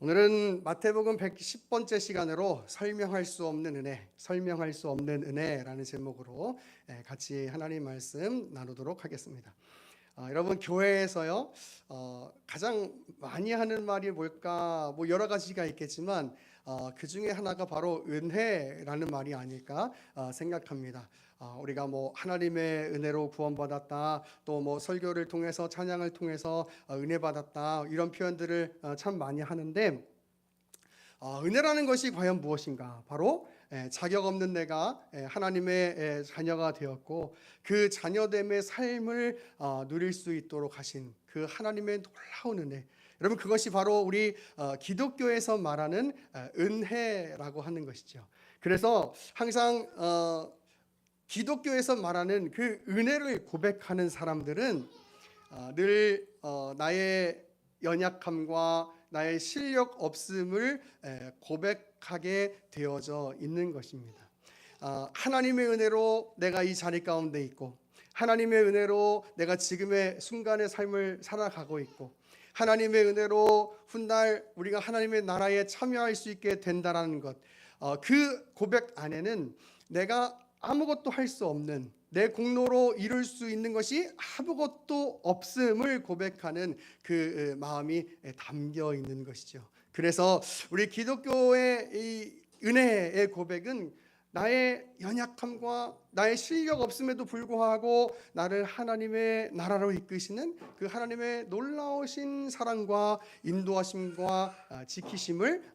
오늘은 마태복음 110번째 시간으로 설명할 수 없는 은혜라는 제목으로 같이 하나님 말씀 나누도록 하겠습니다. 여러분, 교회에서요 가장 많이 하는 말이 뭘까? 여러 가지가 있겠지만 그 중에 하나가 바로 은혜라는 말이 아닐까 생각합니다. 우리가 하나님의 은혜로 구원받았다, 또 설교를 통해서 찬양을 통해서 은혜 받았다, 이런 표현들을 참 많이 하는데, 은혜라는 것이 과연 무엇인가? 바로 자격 없는 내가 하나님의 자녀가 되었고, 그 자녀됨의 삶을 누릴 수 있도록 하신 그 하나님의 놀라운 은혜, 여러분, 그것이 바로 우리 기독교에서 말하는 은혜라고 하는 것이죠. 그래서 항상 기독교에서 말하는 그 은혜를 고백하는 사람들은 늘 나의 연약함과 나의 실력 없음을 고백하게 되어져 있는 것입니다. 하나님의 은혜로 내가 이 자리 가운데 있고, 하나님의 은혜로 내가 지금의 순간의 삶을 살아가고 있고, 하나님의 은혜로 훗날 우리가 하나님의 나라에 참여할 수 있게 된다는 것, 그 고백 안에는 내가 아무것도 할 수 없는, 내 공로로 이룰 수 있는 것이 아무것도 없음을 고백하는 그 마음이 담겨 있는 것이죠. 그래서 우리 기독교의 이 은혜의 고백은 나의 연약함과 나의 실력 없음에도 불구하고 나를 하나님의 나라로 이끄시는 그 하나님의 놀라우신 사랑과 인도하심과 지키심을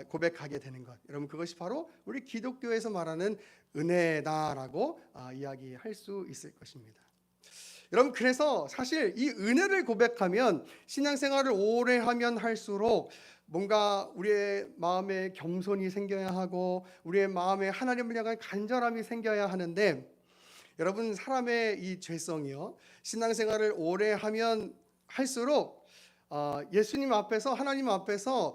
고백하게 되는 것, 여러분, 그것이 바로 우리 기독교에서 말하는 은혜다라고 이야기할 수 있을 것입니다. 여러분, 그래서 사실 이 은혜를 고백하면, 신앙생활을 오래 하면 할수록 뭔가 우리의 마음에 겸손이 생겨야 하고, 우리의 마음에 하나님을 향한 간절함이 생겨야 하는데, 여러분, 사람의 이 죄성이요, 신앙생활을 오래 하면 할수록 예수님 앞에서, 하나님 앞에서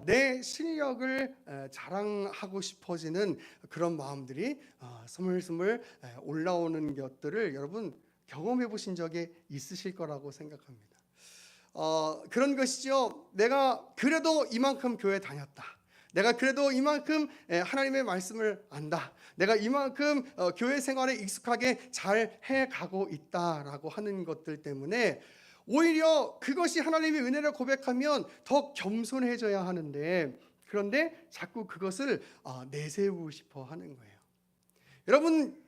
내 실력을 자랑하고 싶어지는 그런 마음들이 스물스물 올라오는 것들을 여러분 경험해 보신 적이 있으실 거라고 생각합니다. 그런 것이죠. 내가 그래도 이만큼 교회 다녔다, 내가 그래도 이만큼 하나님의 말씀을 안다, 내가 이만큼 교회 생활에 익숙하게 잘 해가고 있다라고 하는 것들 때문에 오히려 그것이 하나님의 은혜를 고백하면 더 겸손해져야 하는데, 그런데 자꾸 그것을 내세우고 싶어 하는 거예요. 여러분,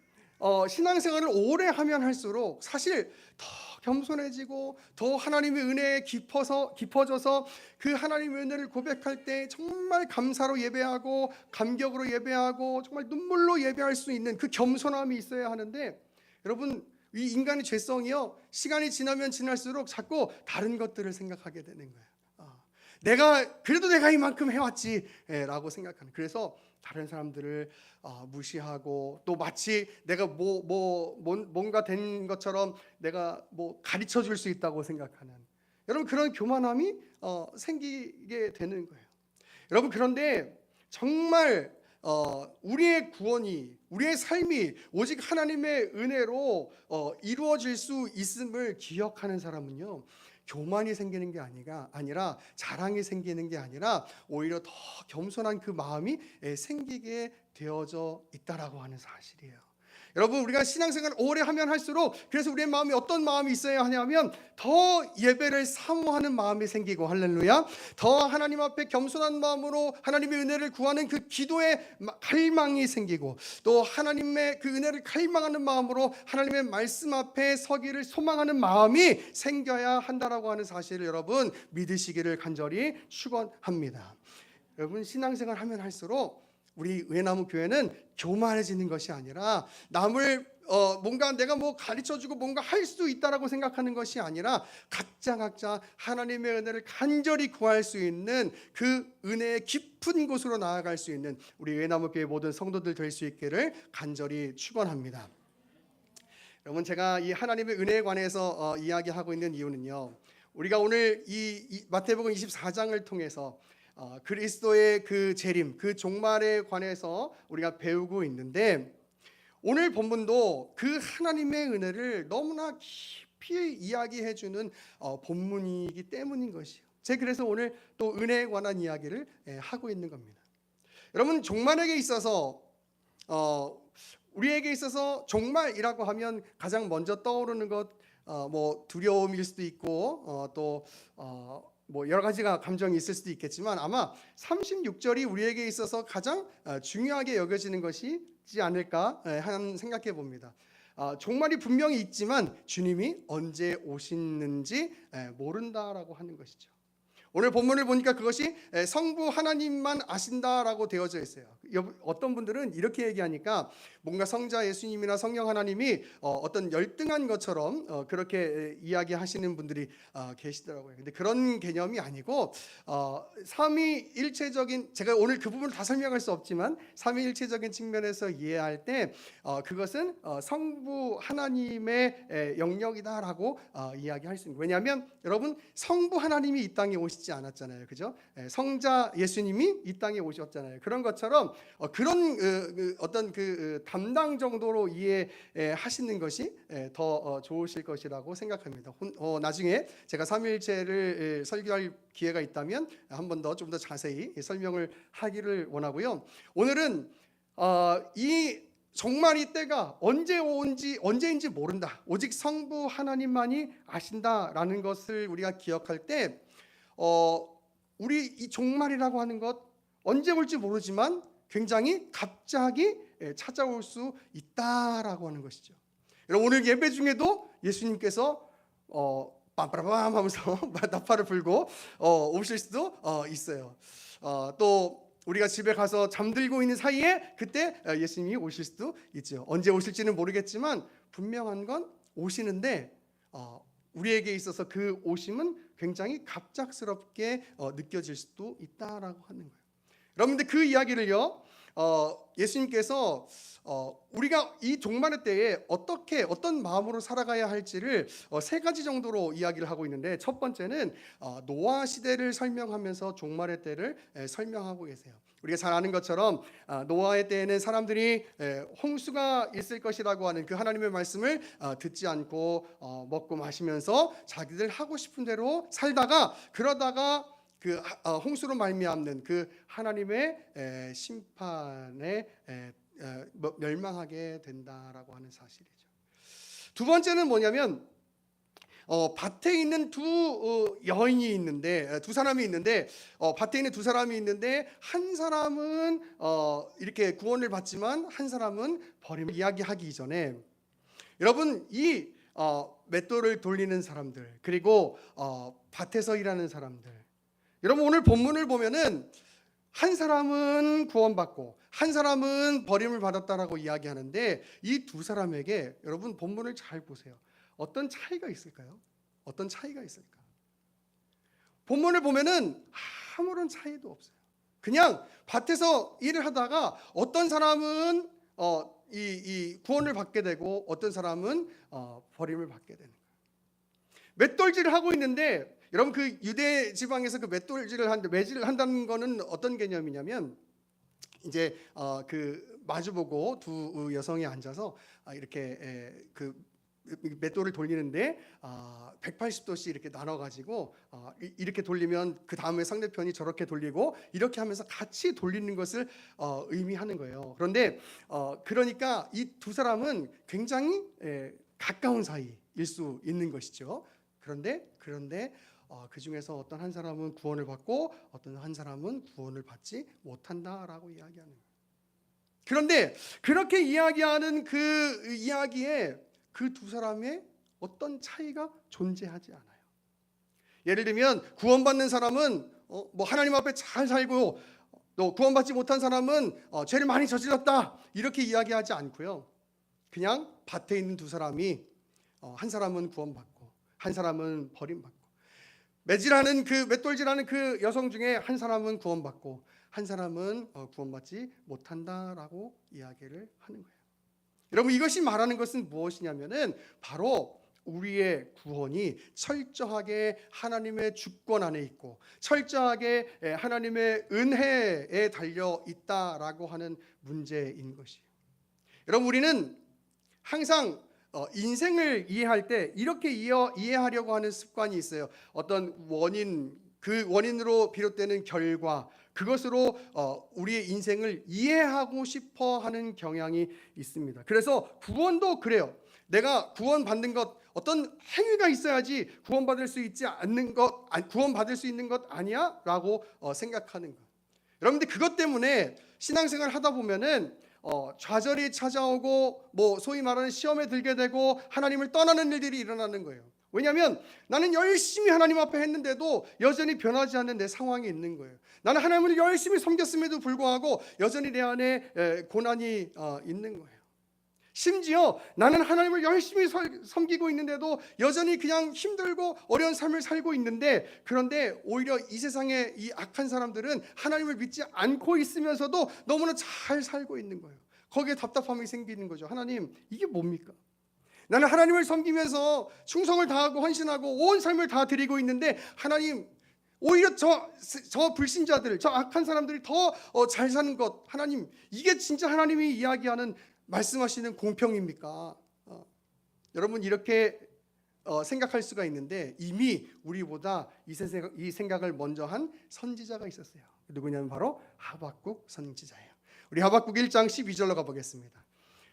신앙생활을 오래 하면 할수록 사실 더 겸손해지고, 더 하나님의 은혜에 깊어져서 그 하나님의 은혜를 고백할 때 정말 감사로 예배하고, 감격으로 예배하고, 정말 눈물로 예배할 수 있는 그 겸손함이 있어야 하는데, 여러분, 이 인간의 죄성이요, 시간이 지나면 지날수록 자꾸 다른 것들을 생각하게 되는 거예요. 그래도 내가 이만큼 해왔지 라고 생각하는, 그래서 다른 사람들을 무시하고, 또 마치 내가 뭔가 된 것처럼 내가 가르쳐 줄 수 있다고 생각하는, 여러분, 그런 교만함이 생기게 되는 거예요. 여러분, 그런데 정말 우리의 구원이, 우리의 삶이 오직 하나님의 은혜로 이루어질 수 있음을 기억하는 사람은요, 교만이 생기는 게 아니라 자랑이 생기는 게 아니라 오히려 더 겸손한 그 마음이 생기게 되어져 있다라고 하는 사실이에요. 여러분, 우리가 신앙생활을 오래 하면 할수록, 그래서 우리의 마음이 어떤 마음이 있어야 하냐면, 더 예배를 사모하는 마음이 생기고, 할렐루야, 더 하나님 앞에 겸손한 마음으로 하나님의 은혜를 구하는 그 기도의 갈망이 생기고, 또 하나님의 그 은혜를 갈망하는 마음으로 하나님의 말씀 앞에 서기를 소망하는 마음이 생겨야 한다라고 하는 사실을 여러분 믿으시기를 간절히 축원합니다. 여러분, 신앙생활 하면 할수록 우리 은혜나무 교회는 교만해지는 것이 아니라, 남을 뭔가 내가 가르쳐주고 뭔가 할 수 있다라고 생각하는 것이 아니라, 각자 하나님의 은혜를 간절히 구할 수 있는 그 은혜의 깊은 곳으로 나아갈 수 있는 우리 은혜나무 교회 모든 성도들 될 수 있기를 간절히 축원합니다. 여러분, 제가 이 하나님의 은혜에 관해서 이야기하고 있는 이유는요, 우리가 오늘 이 마태복음 24장을 통해서 그리스도의 그 재림, 그 종말에 관해서 우리가 배우고 있는데, 오늘 본문도 그 하나님의 은혜를 너무나 깊이 이야기해 주는 본문이기 때문인 것이에요. 그래서 오늘 또 은혜에 관한 이야기를 하고 있는 겁니다. 여러분, 종말에게 있어서 우리에게 있어서 종말이라고 하면 가장 먼저 떠오르는 것 뭐 두려움일 수도 있고 또 뭐 여러 가지가 감정이 있을 수도 있겠지만 아마 36절이 우리에게 있어서 가장 중요하게 여겨지는 것이지 않을까 하는 생각해 봅니다. 종말이 분명히 있지만 주님이 언제 오시는지 모른다라고 하는 것이죠. 오늘 본문을 보니까 그것이 성부 하나님만 아신다라고 되어져 있어요. 어떤 분들은 이렇게 얘기하니까 뭔가 성자 예수님이나 성령 하나님이 어떤 열등한 것처럼 그렇게 이야기하시는 분들이 계시더라고요. 근데 그런 개념이 아니고 삼위일체적인, 제가 오늘 그 부분을 다 설명할 수 없지만 삼위일체적인 측면에서 이해할 때 그것은 성부 하나님의 영역이다라고 이야기할 수 있는 거예요. 왜냐하면 여러분, 성부 하나님이 이 땅에 오시지 않았잖아요, 그죠? 성자 예수님이 이 땅에 오셨잖아요. 그런 것처럼 그런 어떤 그 담당 정도로 이해하시는 것이 더 좋으실 것이라고 생각합니다. 나중에 제가 삼위일체를 설교할 기회가 있다면 한 번 더 좀 더 자세히 설명을 하기를 원하고요. 오늘은 이 종말이 때가 언제인지 모른다. 오직 성부 하나님만이 아신다라는 것을 우리가 기억할 때 우리 이 종말이라고 하는 것 언제 올지 모르지만 굉장히 갑자기 찾아올 수 있다라고 하는 것이죠. 여러분, 오늘 예배 중에도 예수님께서 빰빠라밤 하면서 나팔을 불고 오실 수도 있어요. 또 우리가 집에 가서 잠들고 있는 사이에 그때 예수님이 오실 수도 있죠. 언제 오실지는 모르겠지만 분명한 건 오시는데 우리에게 있어서 그 오심은 굉장히 갑작스럽게 느껴질 수도 있다라고 하는 거예요. 여러분들, 그 이야기를요, 예수님께서 우리가 이 종말의 때에 어떤 마음으로 살아가야 할지를 세 가지 정도로 이야기를 하고 있는데, 첫 번째는 노아 시대를 설명하면서 종말의 때를 설명하고 계세요. 우리가 잘 아는 것처럼 노아의 때에는 사람들이 홍수가 있을 것이라고 하는 그 하나님의 말씀을 듣지 않고 먹고 마시면서 자기들 하고 싶은 대로 살다가, 그러다가 그 홍수로 말미암는 그 하나님의 심판에 멸망하게 된다라고 하는 사실이죠. 두 번째는 뭐냐면 밭에 있는 두 여인이 있는데, 두 사람이 있는데 밭에 있는 두 사람이 있는데 한 사람은 이렇게 구원을 받지만 한 사람은 버림을 이야기하기 전에, 여러분, 이 맷돌을 돌리는 사람들, 그리고 밭에서 일하는 사람들, 여러분, 오늘 본문을 보면은 한 사람은 구원받고 한 사람은 버림을 받았다라고 이야기하는데, 이 두 사람에게 여러분 본문을 잘 보세요. 어떤 차이가 있을까요? 어떤 차이가 있을까? 본문을 보면은 아무런 차이도 없어요. 그냥 밭에서 일을 하다가 어떤 사람은 이 구원을 받게 되고 어떤 사람은 버림을 받게 되는 거예요. 맷돌질을 하고 있는데, 여러분, 그 유대 지방에서 그 매질을 한다는 거는 어떤 개념이냐면, 이제 그 마주보고 두 여성이 앉아서 이렇게 그 맷돌을 돌리는데 180도씩 이렇게 나눠가지고 이렇게 돌리면 그 다음에 상대편이 저렇게 돌리고 이렇게 하면서 같이 돌리는 것을 의미하는 거예요. 그런데 그러니까 이 두 사람은 굉장히 가까운 사이일 수 있는 것이죠. 그런데 그 중에서 어떤 한 사람은 구원을 받고 어떤 한 사람은 구원을 받지 못한다라고 이야기하는 거예요. 그런데 그렇게 이야기하는 그 이야기에 그 두 사람의 어떤 차이가 존재하지 않아요. 예를 들면 구원받는 사람은 뭐 하나님 앞에 잘 살고, 또 구원받지 못한 사람은 죄를 많이 저질렀다, 이렇게 이야기하지 않고요. 그냥 밭에 있는 두 사람이 한 사람은 구원받고 한 사람은 버림받고, 맷돌질하는 그 여성 중에 한 사람은 구원받고 한 사람은 구원받지 못한다라고 이야기를 하는 거예요. 여러분, 이것이 말하는 것은 무엇이냐면은 바로 우리의 구원이 철저하게 하나님의 주권 안에 있고 철저하게 하나님의 은혜에 달려 있다라고 하는 문제인 것이에요. 여러분, 우리는 항상 인생을 이해할 때 이렇게 이해하려고 하는 습관이 있어요. 어떤 원인, 그 원인으로 비롯되는 결과, 그것으로 우리의 인생을 이해하고 싶어 하는 경향이 있습니다. 그래서 구원도 그래요. 내가 구원받는 것, 어떤 행위가 있어야지 구원받을 수 있지 않는 것, 구원받을 수 있는 것 아니야? 라고 생각하는 것. 여러분들 그것 때문에 신앙생활 하다 보면은 좌절이 찾아오고 소위 말하는 시험에 들게 되고 하나님을 떠나는 일들이 일어나는 거예요. 왜냐하면 나는 열심히 하나님 앞에 했는데도 여전히 변하지 않는 내 상황이 있는 거예요. 나는 하나님을 열심히 섬겼음에도 불구하고 여전히 내 안에 고난이 있는 거예요. 심지어 나는 하나님을 열심히 섬기고 있는데도 여전히 그냥 힘들고 어려운 삶을 살고 있는데, 그런데 오히려 이 세상의 이 악한 사람들은 하나님을 믿지 않고 있으면서도 너무나 잘 살고 있는 거예요. 거기에 답답함이 생기는 거죠. 하나님, 이게 뭡니까? 나는 하나님을 섬기면서 충성을 다하고 헌신하고 온 삶을 다 드리고 있는데 하나님, 오히려 저 불신자들, 저 악한 사람들이 더 잘 사는 것, 하나님, 이게 진짜 하나님이 이야기하는 말씀하시는 공평입니까? 여러분, 이렇게 생각할 수가 있는데 이미 우리보다 이 생각을 먼저 한 선지자가 있었어요. 누구냐면 바로 하박국 선지자예요. 우리 하박국 1장 12절로 가보겠습니다.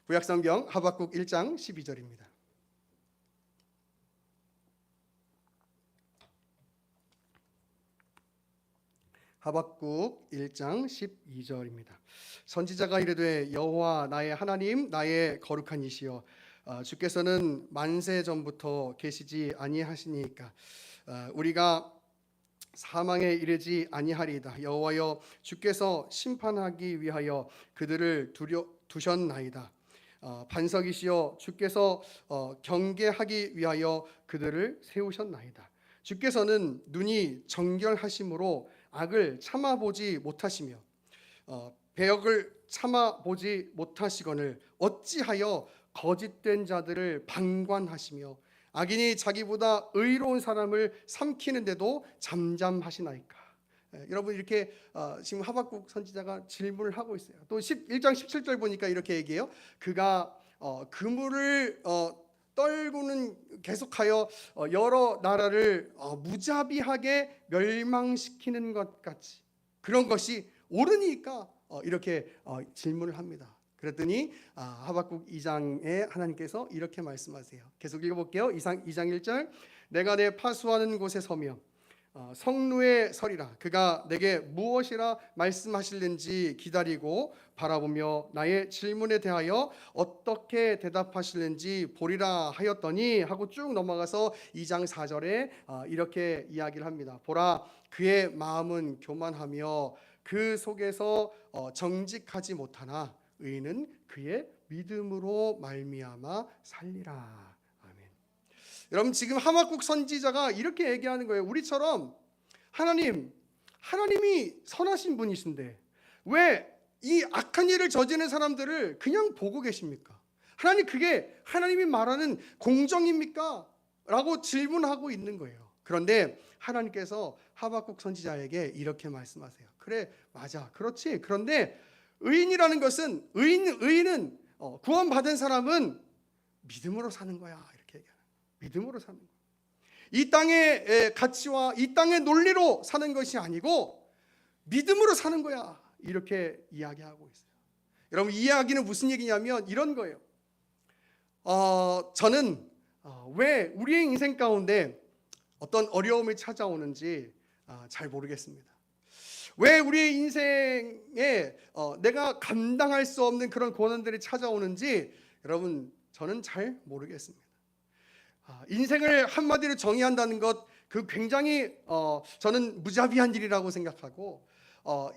구약성경 하박국 1장 12절입니다. 하박국 1장 12절입니다. 선지자가 이르되 여호와 나의 하나님, 나의 거룩한 이시여, 주께서는 만세 전부터 계시지 아니하시니까 우리가 사망에 이르지 아니하리이다. 여호와여, 주께서 심판하기 위하여 그들을 두셨나이다. 반석이시여, 주께서 경계하기 위하여 그들을 세우셨나이다. 주께서는 눈이 정결하심으로 악을 참아보지 못하시며 배역을 참아보지 못하시거늘 어찌하여 거짓된 자들을 방관하시며 악인이 자기보다 의로운 사람을 삼키는데도 잠잠하시나이까. 여러분, 이렇게 지금 하박국 선지자가 질문을 하고 있어요. 또 1장 17절 보니까 이렇게 얘기해요. 그가 그물을 떨고는 계속하여 여러 나라를 무자비하게 멸망시키는 것 같이, 그런 것이 옳으니까 이렇게 질문을 합니다. 그랬더니 하박국 2장에 하나님께서 이렇게 말씀하세요. 계속 읽어볼게요. 2장 1절, 내가 내 파수하는 곳에 서며 성루에 서리라. 그가 내게 무엇이라 말씀하실는지 기다리고 바라보며 나의 질문에 대하여 어떻게 대답하실는지 보리라 하였더니, 하고 쭉 넘어가서 2장 4절에 이렇게 이야기를 합니다. 보라, 그의 마음은 교만하며 그 속에서 정직하지 못하나 의인은 그의 믿음으로 말미암아 살리라. 여러분, 지금 하박국 선지자가 이렇게 얘기하는 거예요. 우리처럼 하나님이 선하신 분이신데 왜 이 악한 일을 저지르는 사람들을 그냥 보고 계십니까? 하나님, 그게 하나님이 말하는 공정입니까? 라고 질문하고 있는 거예요. 그런데 하나님께서 하박국 선지자에게 이렇게 말씀하세요. 그래, 맞아, 그렇지. 그런데 의인이라는 것은, 의인은 구원받은 사람은 믿음으로 사는 거야. 믿음으로 사는 거예요. 이 땅의 가치와 이 땅의 논리로 사는 것이 아니고 믿음으로 사는 거야. 이렇게 이야기하고 있어요. 여러분, 이 이야기는 무슨 얘기냐면 이런 거예요. 저는 왜 우리의 인생 가운데 어떤 어려움이 찾아오는지 잘 모르겠습니다. 왜 우리의 인생에 내가 감당할 수 없는 그런 고난들이 찾아오는지 여러분, 저는 잘 모르겠습니다. 인생을 한마디로 정의한다는 것, 그 굉장히 저는 무자비한 일이라고 생각하고,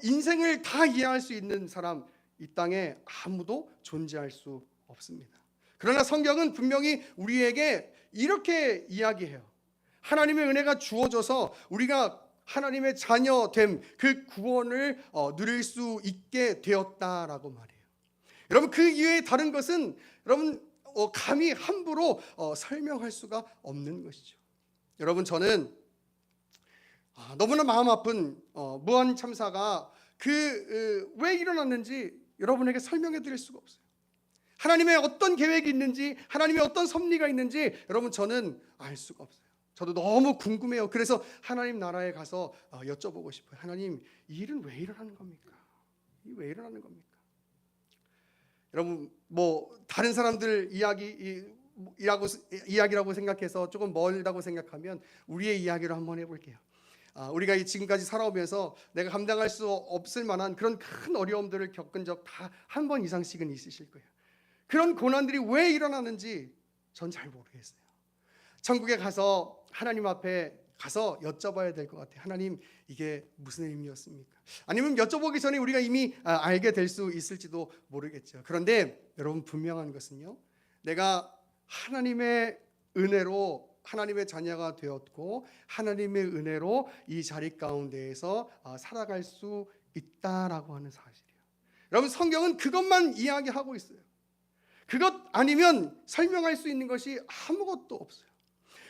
인생을 다 이해할 수 있는 사람 이 땅에 아무도 존재할 수 없습니다. 그러나 성경은 분명히 우리에게 이렇게 이야기해요. 하나님의 은혜가 주어져서 우리가 하나님의 자녀됨, 그 구원을 누릴 수 있게 되었다라고 말해요. 여러분, 그 이외에 다른 것은 여러분 감히 함부로 설명할 수가 없는 것이죠. 여러분, 저는 너무나 마음 아픈 무한 참사가 왜 일어났는지 여러분에게 설명해 드릴 수가 없어요. 하나님의 어떤 계획이 있는지, 하나님의 어떤 섭리가 있는지 여러분, 저는 알 수가 없어요. 저도 너무 궁금해요. 그래서 하나님 나라에 가서 여쭤보고 싶어요. 하나님, 이 일은 왜 일어나는 겁니까? 이 왜 일어나는 겁니까? 여러분, 뭐 다른 사람들 이야기라고 생각해서 조금 멀다고 생각하면 우리의 이야기로 한번 해볼게요. 우리가 지금까지 살아오면서 내가 감당할 수 없을 만한 그런 큰 어려움들을 겪은 적 다 한 번 이상씩은 있으실 거예요. 그런 고난들이 왜 일어나는지 전 잘 모르겠어요. 천국에 가서 하나님 앞에 가서 여쭤봐야 될 것 같아요. 하나님, 이게 무슨 의미였습니까? 아니면 여쭤보기 전에 우리가 이미 알게 될 수 있을지도 모르겠죠. 그런데 여러분, 분명한 것은요, 내가 하나님의 은혜로 하나님의 자녀가 되었고 하나님의 은혜로 이 자리 가운데에서 살아갈 수 있다라고 하는 사실이에요. 여러분, 성경은 그것만 이야기하고 있어요. 그것 아니면 설명할 수 있는 것이 아무것도 없어요.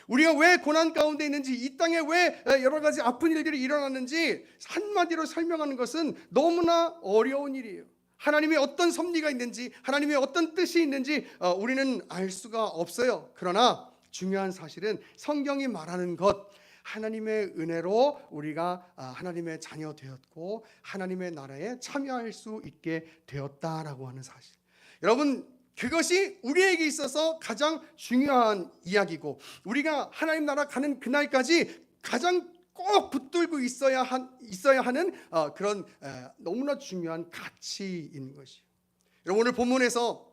우리가 왜 고난 가운데 있는지, 이 땅에 왜 여러 가지 아픈 일들이 일어나는지 한마디로 설명하는 것은 너무나 어려운 일이에요. 하나님의 어떤 섭리가 있는지, 하나님의 어떤 뜻이 있는지 우리는 알 수가 없어요. 그러나 중요한 사실은 성경이 말하는 것, 하나님의 은혜로 우리가 하나님의 자녀 되었고 하나님의 나라에 참여할 수 있게 되었다라고 하는 사실. 여러분, 그것이 우리에게 있어서 가장 중요한 이야기고, 우리가 하나님 나라 가는 그날까지 가장 꼭 붙들고 있어야 하는 그런 너무나 중요한 가치인 것이에요. 여러분, 오늘 본문에서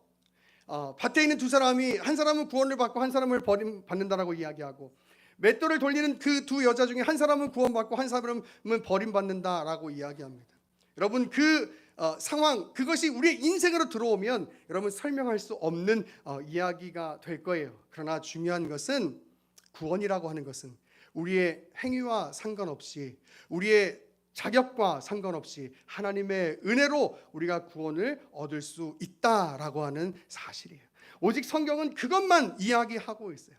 밭에 있는 두 사람이, 한 사람은 구원을 받고 한 사람을 버림받는다라고 이야기하고, 맷돌을 돌리는 그 두 여자 중에 한 사람은 구원받고 한 사람은 버림받는다라고 이야기합니다. 여러분, 그 상황, 그것이 우리의 인생으로 들어오면 여러분 설명할 수 없는 이야기가 될 거예요. 그러나 중요한 것은, 구원이라고 하는 것은 우리의 행위와 상관없이, 우리의 자격과 상관없이 하나님의 은혜로 우리가 구원을 얻을 수 있다라고 하는 사실이에요. 오직 성경은 그것만 이야기하고 있어요.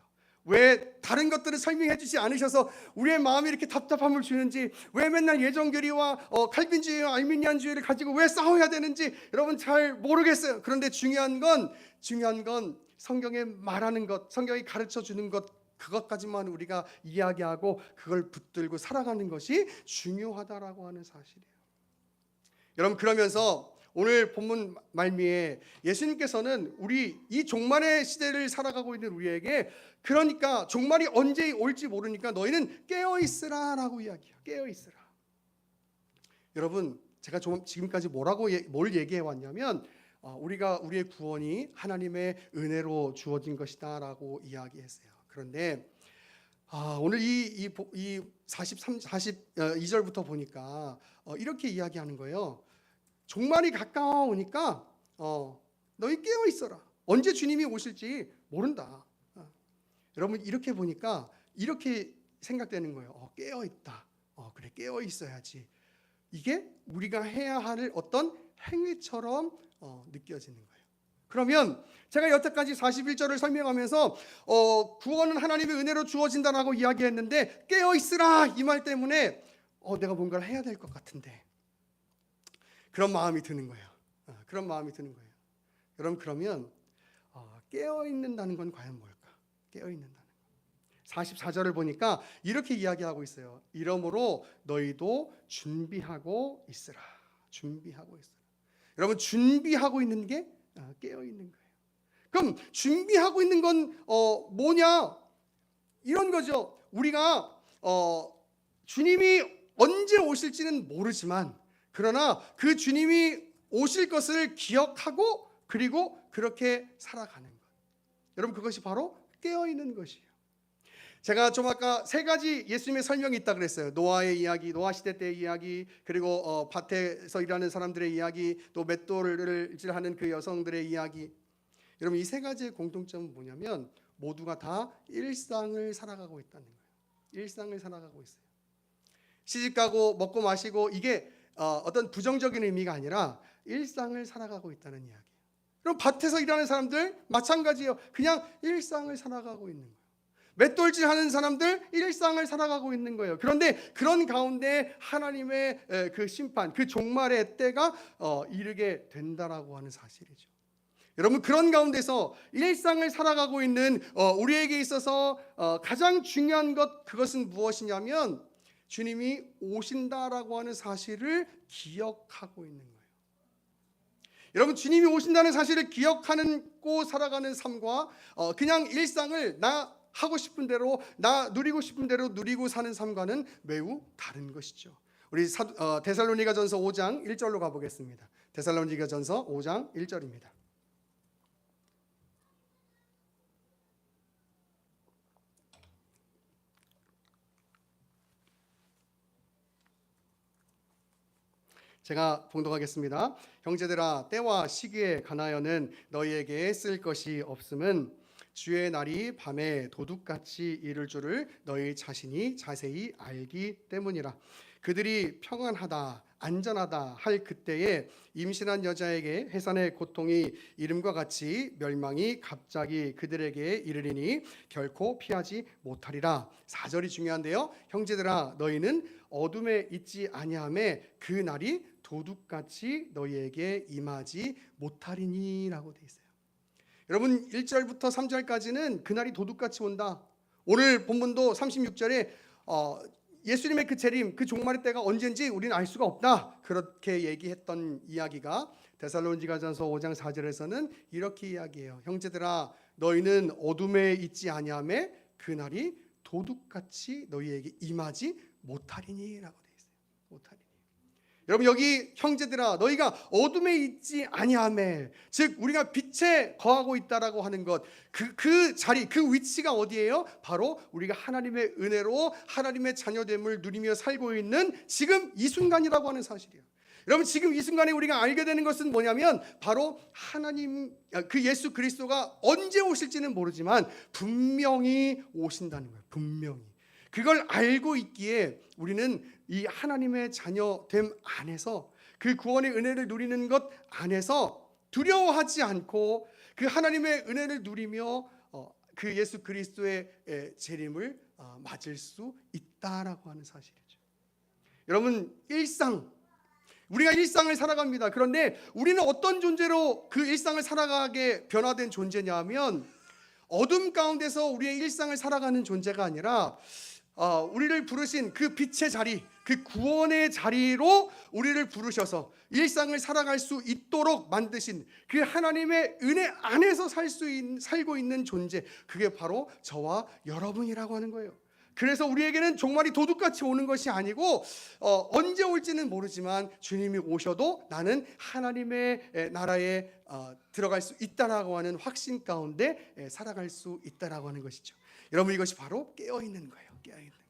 왜 다른 것들을 설명해 주지 않으셔서 우리의 마음이 이렇게 답답함을 주는지, 왜 맨날 예정교리와 칼빈주의와 알미니안주의를 가지고 왜 싸워야 되는지 여러분 잘 모르겠어요. 그런데 중요한 건 성경에 말하는 것, 성경이 가르쳐 주는 것, 그것까지만 우리가 이야기하고 그걸 붙들고 살아가는 것이 중요하다라고 하는 사실이에요. 여러분, 그러면서 오늘 본문 말미에 예수님께서는 우리 이 종말의 시대를 살아가고 있는 우리에게, 그러니까 종말이 언제 올지 모르니까 너희는 깨어있으라 라고 이야기해요. 깨어있으라. 여러분, 제가 지금까지 뭘 얘기해 왔냐면 우리의 구원이 하나님의 은혜로 주어진 것이다 라고 이야기했어요. 그런데 오늘 이 42절부터 보니까 이렇게 이야기하는 거예요. 종말이 가까워오니까 너희 깨어 있어라. 언제 주님이 오실지 모른다. 여러분, 이렇게 보니까 이렇게 생각되는 거예요. 깨어 있다. 그래, 깨어 있어야지. 이게 우리가 해야 할 어떤 행위처럼 느껴지는 거예요. 그러면 제가 여태까지 41절을 설명하면서 구원은 하나님의 은혜로 주어진다라고 이야기했는데, 깨어 있으라 이 말 때문에 내가 뭔가를 해야 될 것 같은데, 그런 마음이 드는 거예요. 그런 마음이 드는 거예요. 여러분, 그러면 깨어 있는다는 건 과연 뭘까? 깨어 있는다는 것. 44절을 보니까 이렇게 이야기하고 있어요. 이러므로 너희도 준비하고 있으라. 준비하고 있으라. 여러분, 준비하고 있는 게 깨어 있는 거예요. 그럼 준비하고 있는 건 뭐냐? 이런 거죠. 우리가 주님이 언제 오실지는 모르지만, 그러나 그 주님이 오실 것을 기억하고 그리고 그렇게 살아가는 것. 여러분, 그것이 바로 깨어있는 것이에요. 제가 좀 아까 세 가지 예수님의 설명이 있다 그랬어요. 노아의 이야기, 노아 시대 때의 이야기, 그리고 밭에서 일하는 사람들의 이야기, 또 맷돌을 질하는 그 여성들의 이야기. 여러분, 이 세 가지의 공통점은 뭐냐면 모두가 다 일상을 살아가고 있다는 거예요. 일상을 살아가고 있어요. 시집가고 먹고 마시고, 이게 어떤 부정적인 의미가 아니라 일상을 살아가고 있다는 이야기예요. 그럼 밭에서 일하는 사람들 마찬가지예요. 그냥 일상을 살아가고 있는 거예요. 맷돌질하는 사람들 일상을 살아가고 있는 거예요. 그런데 그런 가운데 하나님의 그 심판, 그 종말의 때가 이르게 된다라고 하는 사실이죠. 여러분, 그런 가운데서 일상을 살아가고 있는 우리에게 있어서 가장 중요한 그것은 무엇이냐면 주님이 오신다라고 하는 사실을 기억하고 있는 거예요. 여러분, 주님이 오신다는 사실을 기억하고 살아가는 삶과 그냥 일상을 나 하고 싶은 대로, 나 누리고 싶은 대로 누리고 사는 삶과는 매우 다른 것이죠. 우리 데살로니가전서 5장 1절로 가보겠습니다. 데살로니가전서 5장 1절입니다. 제가 봉독하겠습니다. 형제들아, 때와 시기에 관하여는 너희에게 쓸 것이 없음은 주의 날이 밤에 도둑같이 이를 줄을 너희 자신이 자세히 알기 때문이라. 그들이 평안하다 안전하다 할 그때에 임신한 여자에게 해산의 고통이 이름과 같이 멸망이 갑자기 그들에게 이르리니 결코 피하지 못하리라. 4절이 중요한데요. 형제들아, 너희는 어둠에 있지 아니하매 그 날이 도둑같이 너희에게 임하지 못하리니라고 돼 있어요. 여러분, 1절부터 3절까지는 그날이 도둑같이 온다. 오늘 본문도 36절에 예수님의 그 재림, 그 종말의 때가 언제인지 우리는 알 수가 없다, 그렇게 얘기했던 이야기가 데살로니가전서 5장 4절에서는 이렇게 이야기해요. 형제들아, 너희는 어둠에 있지 아니하매 그날이 도둑같이 너희에게 임하지 못하리니라고 돼 있어요. 못하리니. 여러분, 여기 형제들아, 너희가 어둠에 있지 아니하매, 즉 우리가 빛에 거하고 있다라고 하는 것, 그 자리, 그 위치가 어디예요? 바로 우리가 하나님의 은혜로 하나님의 자녀됨을 누리며 살고 있는 지금 이 순간이라고 하는 사실이에요. 여러분, 지금 이 순간에 우리가 알게 되는 것은 뭐냐면 바로 하나님, 그 예수 그리스도가 언제 오실지는 모르지만 분명히 오신다는 거예요. 분명히. 그걸 알고 있기에 우리는 이 하나님의 자녀됨 안에서, 그 구원의 은혜를 누리는 것 안에서 두려워하지 않고 그 하나님의 은혜를 누리며 그 예수 그리스도의 재림을 맞을 수 있다라고 하는 사실이죠. 여러분, 우리가 일상을 살아갑니다. 그런데 우리는 어떤 존재로 그 일상을 살아가게 변화된 존재냐 하면 어둠 가운데서 우리의 일상을 살아가는 존재가 아니라 우리를 부르신 그 빛의 자리, 그 구원의 자리로 우리를 부르셔서 일상을 살아갈 수 있도록 만드신 그 하나님의 은혜 안에서 살고 있는 존재, 그게 바로 저와 여러분이라고 하는 거예요. 그래서 우리에게는 종말이 도둑같이 오는 것이 아니고 언제 올지는 모르지만 주님이 오셔도 나는 하나님의 나라에 들어갈 수 있다라고 하는 확신 가운데 살아갈 수 있다라고 하는 것이죠. 여러분, 이것이 바로 깨어있는 거예요. 깨어있는 거.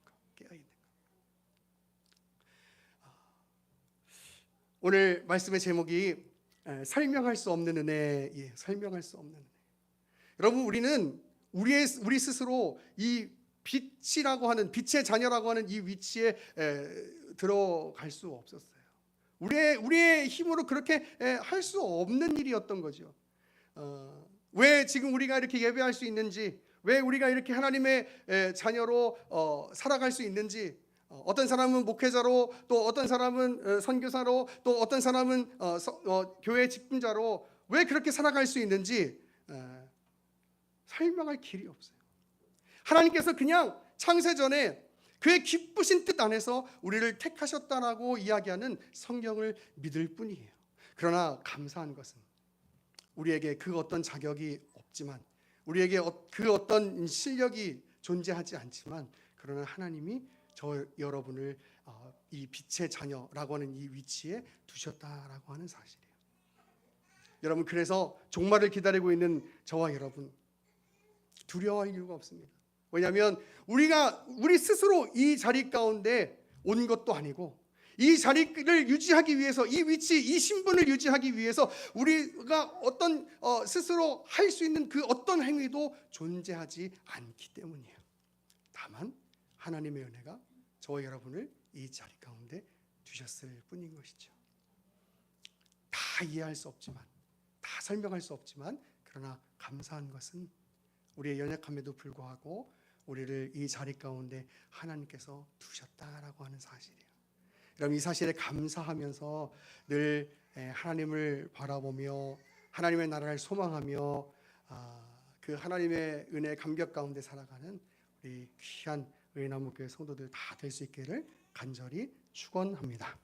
오늘 말씀의 제목이 설명할 수 없는 은혜. 설명할 수 없는 은혜. 여러분, 우리는 우리 스스로 이 빛이라고 하는, 빛의 자녀라고 하는 이 위치에 들어갈 수 없었어요. 우리의 힘으로 그렇게 할 수 없는 일이었던 거죠. 왜 지금 우리가 이렇게 예배할 수 있는지, 왜 우리가 이렇게 하나님의 자녀로 살아갈 수 있는지, 어떤 사람은 목회자로, 또 어떤 사람은 선교사로, 또 어떤 사람은 교회 직분자로 왜 그렇게 살아갈 수 있는지 설명할 길이 없어요. 하나님께서 그냥 창세전에 그의 기쁘신 뜻 안에서 우리를 택하셨다라고 이야기하는 성경을 믿을 뿐이에요. 그러나 감사한 것은 우리에게 그 어떤 자격이 없지만, 우리에게 그 어떤 실력이 존재하지 않지만, 그러나 하나님이 저 여러분을 이 빛의 자녀라고 하는 이 위치에 두셨다라고 하는 사실이에요. 여러분, 그래서 종말을 기다리고 있는 저와 여러분, 두려워할 이유가 없습니다. 왜냐하면 우리 스스로 이 자리 가운데 온 것도 아니고, 이 자리를 유지하기 위해서, 이 위치, 이 신분을 유지하기 위해서 우리가 어떤 스스로 할 수 있는 그 어떤 행위도 존재하지 않기 때문이에요. 다만 하나님의 은혜가 저와 여러분을 이 자리 가운데 두셨을 뿐인 것이죠. 다 이해할 수 없지만, 다 설명할 수 없지만, 그러나 감사한 것은 우리의 연약함에도 불구하고 우리를 이 자리 가운데 하나님께서 두셨다라고 하는 사실이에요. 여러분, 이 사실에 감사하면서 늘 하나님을 바라보며 하나님의 나라를 소망하며 그 하나님의 은혜 감격 가운데 살아가는 우리 귀한 의나무교회 성도들 다 될 수 있기를 간절히 축원합니다.